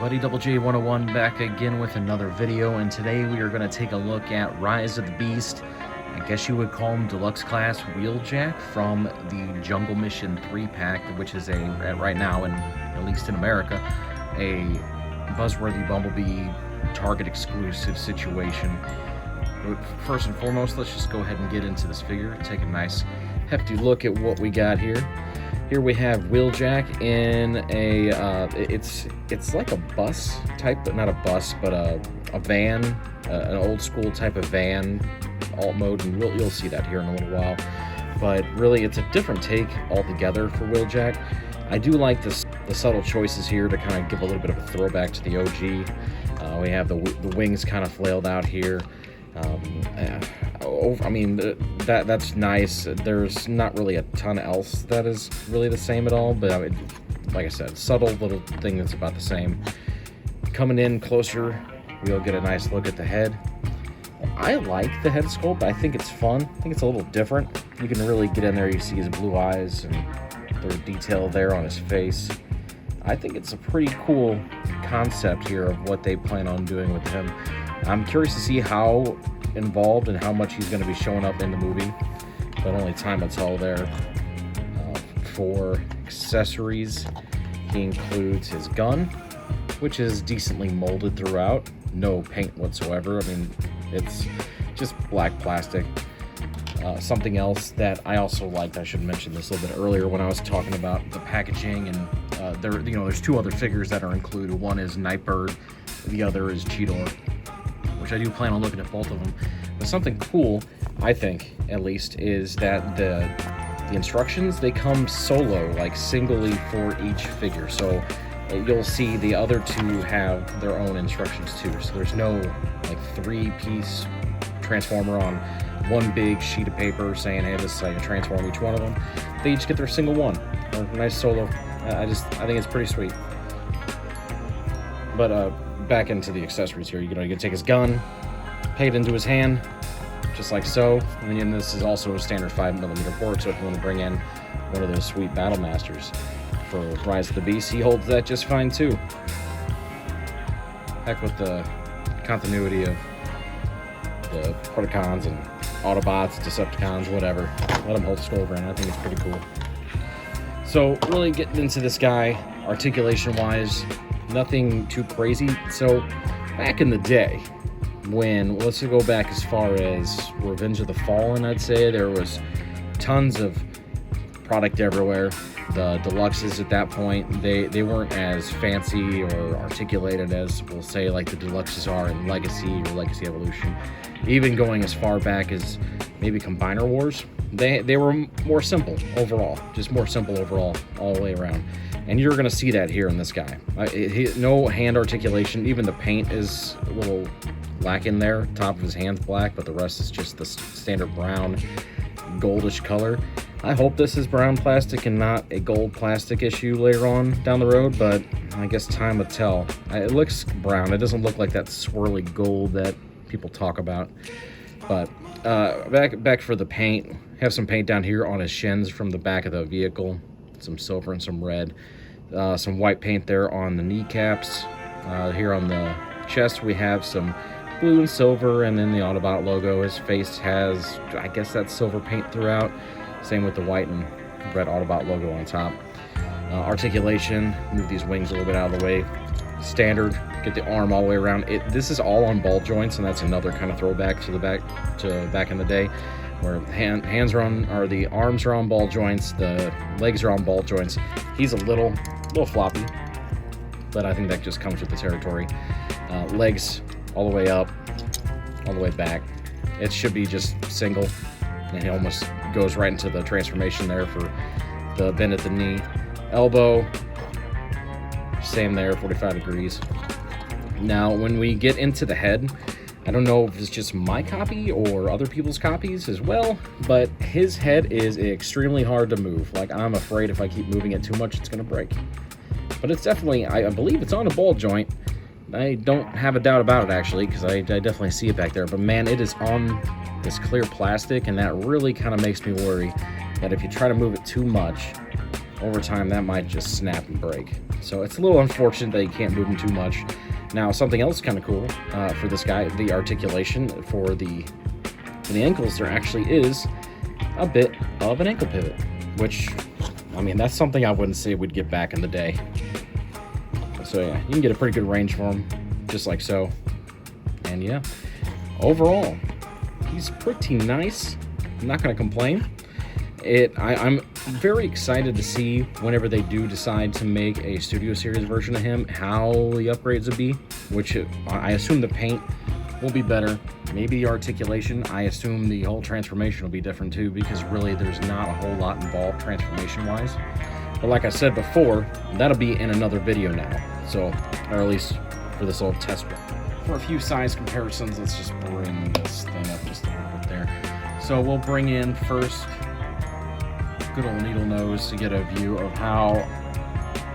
Buddy Double J 101 back again with another video, and today we are going to take a look at Rise of the Beast. I guess you would call him Deluxe Class Wheeljack from the Jungle Mission 3-pack, which is right now, at least in America, a buzzworthy Bumblebee Target exclusive situation. But first and foremost, let's just go ahead and get into this figure, take a nice hefty look at what we got here. Here we have Wheeljack in it's like a bus type, but not a bus, but a van, an old school type of van, alt mode, and you'll see that here in a little while. But really, it's a different take altogether for Wheeljack. I do like the subtle choices here to kind of give a little bit of a throwback to the OG. We have the wings kind of flailed out here. I mean, that's nice. There's not really a ton else that is really the same at all, but I mean, like I said, subtle little thing that's about the same. Coming in closer, we'll get a nice look at the head. I like the head sculpt. I think it's fun. I think it's a little different. You can really get in there. You see his blue eyes and the detail there on his face. I think it's a pretty cool concept here of what they plan on doing with him. I'm curious to see how involved and how much he's going to be showing up in the movie, but only time will tell there. For accessories, he includes his gun, which is decently molded throughout, no paint whatsoever. I mean, it's just black plastic. Something else that I also liked, I should mention this a little bit earlier when I was talking about the packaging, and there's two other figures that are included. One is Nightbird, the other is Cheetor, which I do plan on looking at both of them. But something cool, I think, at least, is that the instructions, they come solo, like singly for each figure. So you'll see the other two have their own instructions too. So there's no like 3-piece transformer on one big sheet of paper saying, hey, this is how you transform each one of them. They each get their single one, or nice solo. I think it's pretty sweet. But back into the accessories here. You can take his gun, peg it into his hand, just like so. And then this is also a standard 5mm port, so if you want to bring in one of those sweet Battle Masters for Rise of the Beast, he holds that just fine too. Heck with the continuity of the Predacons and Autobots, Decepticons, whatever. Let him hold Scorpion. I think it's pretty cool. So really getting into this guy, articulation-wise, nothing too crazy. So back in the day, when, let's go back as far as Revenge of the Fallen, I'd say there was tons of product everywhere. The deluxes at that point, they weren't as fancy or articulated as, we'll say, like the deluxes are in Legacy or Legacy Evolution. Even going as far back as maybe Combiner Wars, they were more simple overall, just more simple overall all the way around. And you're going to see that here in this guy. No hand articulation. Even the paint is a little lacking there. Top of his hand's black, but the rest is just the standard brown, goldish color. I hope this is brown plastic and not a gold plastic issue later on down the road, but I guess time will tell. It looks brown. It doesn't look like that swirly gold that people talk about. But back for the paint. Have some paint down here on his shins from the back of the vehicle. Some silver and some red. Some white paint there on the kneecaps. Here on the chest we have some blue and silver, and then the Autobot logo. His face has, I guess that's silver paint throughout. Same with the white and red Autobot logo on top. Articulation, move these wings a little bit out of the way. Standard, get the arm all the way around. This is all on ball joints, and that's another kind of throwback to back in the day, where the arms are on ball joints, the legs are on ball joints. He's a little floppy, but I think that just comes with the territory. Legs all the way up, all the way back. It should be just single, and he almost goes right into the transformation there for the bend at the knee. Elbow, same there, 45 degrees. Now, when we get into the head, I don't know if it's just my copy or other people's copies as well, but his head is extremely hard to move. Like, I'm afraid if I keep moving it too much, it's going to break. But it's definitely, I believe it's on a ball joint. I don't have a doubt about it, actually, because I definitely see it back there. But man, it is on this clear plastic, and that really kind of makes me worry that if you try to move it too much, over time that might just snap and break. So it's a little unfortunate that you can't move him too much. Now, something else kind of cool for this guy, the articulation for the ankles, there actually is a bit of an ankle pivot, which, I mean, that's something I wouldn't say we'd get back in the day. So yeah, you can get a pretty good range for him, just like so. And yeah, overall, he's pretty nice. I'm not going to complain. I'm very excited to see whenever they do decide to make a Studio Series version of him, how the upgrades will be, which I assume the paint will be better. Maybe the articulation. I assume the whole transformation will be different too, because really there's not a whole lot involved transformation-wise. But like I said before, that'll be in another video now. So, or at least for this little test run. For a few size comparisons, let's just bring this thing up just a little bit there. So we'll bring in first good old needle nose to get a view of how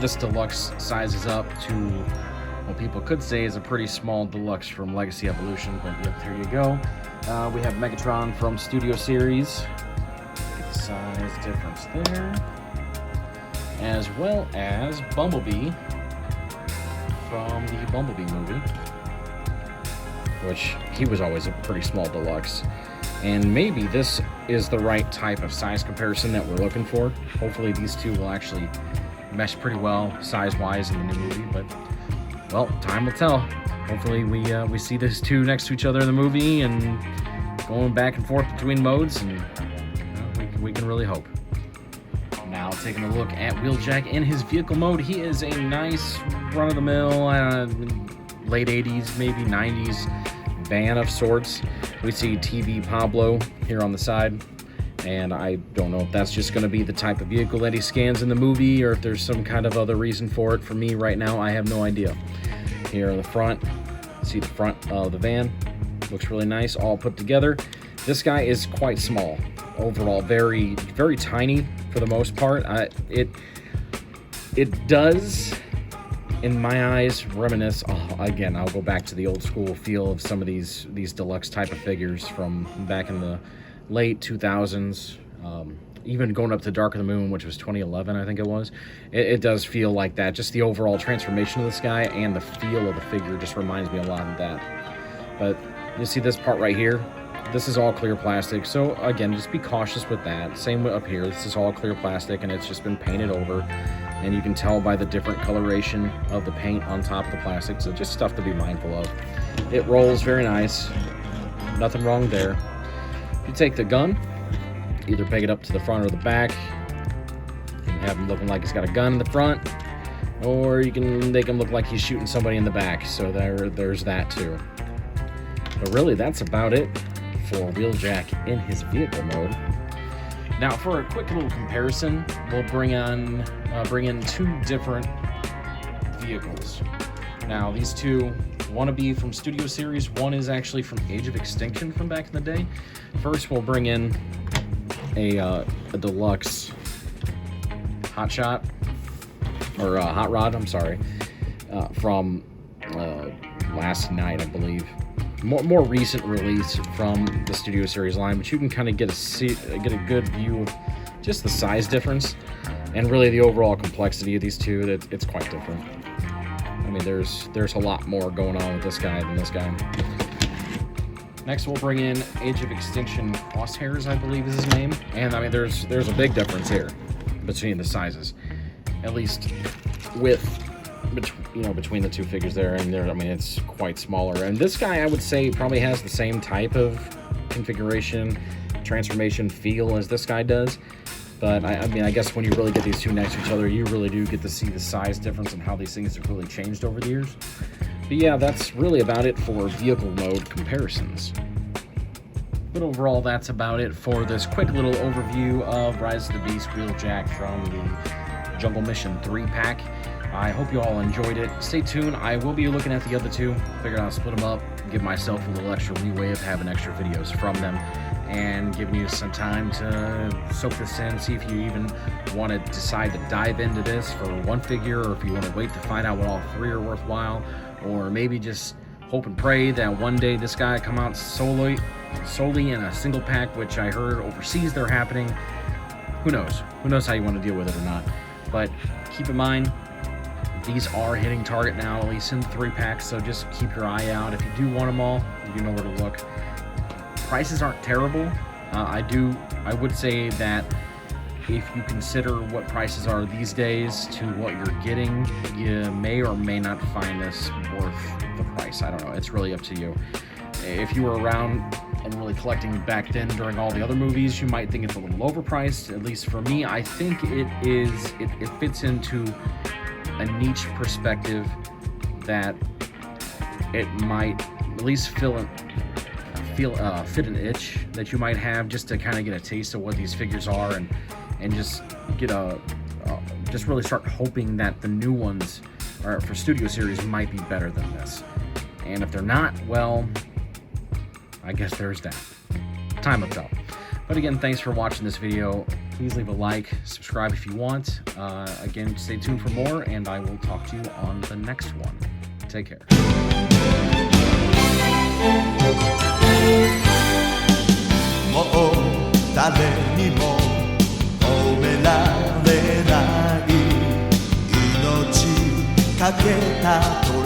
this deluxe sizes up to what people could say is a pretty small deluxe from Legacy Evolution, but yep, there you go. We have Megatron from Studio Series. Get the size difference there. As well as Bumblebee from the Bumblebee movie, which he was always a pretty small deluxe. And maybe this is the right type of size comparison that we're looking for. Hopefully these two will actually mesh pretty well size-wise in the new movie, but, well, time will tell. Hopefully we see these two next to each other in the movie and going back and forth between modes, and we can really hope. Now, taking a look at Wheeljack in his vehicle mode, he is a nice run-of-the-mill, late 80s, maybe 90s van of sorts. We see TV Pablo here on the side, and I don't know if that's just going to be the type of vehicle that he scans in the movie, or if there's some kind of other reason for it. For me right now, I have no idea. Here in the front, see the front of the van. Looks really nice, all put together. This guy is quite small. Overall, very, very tiny for the most part. It does, in my eyes, reminisce. Again, I'll go back to the old school feel of some of these deluxe type of figures from back in the late 2000s. Even going up to Dark of the Moon, which was 2011, I think it was. It does feel like that. Just the overall transformation of this guy and the feel of the figure just reminds me a lot of that. But you see this part right here? This is all clear plastic, so again, just be cautious with that. Same up here, this is all clear plastic and it's just been painted over, and you can tell by the different coloration of the paint on top of the plastic, so just stuff to be mindful of. It rolls very nice, nothing wrong there. If you take the gun, either peg it up to the front or the back, you can have him looking like he's got a gun in the front, or you can make him look like he's shooting somebody in the back, so there's that too. But really, that's about it for Wheeljack in his vehicle mode. Now, for a quick little comparison, we'll bring in two different vehicles. Now, these two, one will be from Studio Series, one is actually from Age of Extinction from back in the day. First, we'll bring in a deluxe Hot Rod, I'm sorry, from last night, I believe. More recent release from the Studio Series line, but you can kind of get a good view of just the size difference and really the overall complexity of these two. It's quite different. I mean, there's a lot more going on with this guy than this guy. Next, we'll bring in Age of Extinction Crosshairs, I believe is his name, and I mean there's a big difference here between the sizes, at least between the two figures there, and there, I mean, it's quite smaller. And this guy, I would say, probably has the same type of configuration, transformation feel as this guy does. But I mean, I guess when you really get these two next to each other, you really do get to see the size difference and how these things have really changed over the years. But yeah, that's really about it for vehicle mode comparisons. But overall, that's about it for this quick little overview of Rise of the Beast Wheeljack from the Jungle Mission 3-pack. I hope you all enjoyed it. Stay tuned. I will be looking at the other two, figuring out how to split them up, give myself a little extra leeway of having extra videos from them, and giving you some time to soak this in, see if you even want to decide to dive into this for one figure, or if you want to wait to find out what all three are worthwhile, or maybe just hope and pray that one day this guy come out solely in a single pack, which I heard overseas they're happening. who knows? Who knows how you want to deal with it or not? But keep in mind, these are hitting target now, at least in 3-packs, so just keep your eye out. If you do want them all, you know where to look. Prices aren't terrible. I would say that if you consider what prices are these days to what you're getting, you may or may not find this worth the price. I don't know. It's really up to you. If you were around and really collecting back then during all the other movies, you might think it's a little overpriced. At least for me, I think it is. It fits into a niche perspective that it might at least fit an itch that you might have, just to kind of get a taste of what these figures are, and just get just really start hoping that the new ones for Studio Series might be better than this. And if they're not, well, I guess there's that. Time will tell. But again, thanks for watching this video. Please leave a like, subscribe if you want. Again, stay tuned for more, and I will talk to you on the next one. Take care. もう誰にも止められない命かけた鳥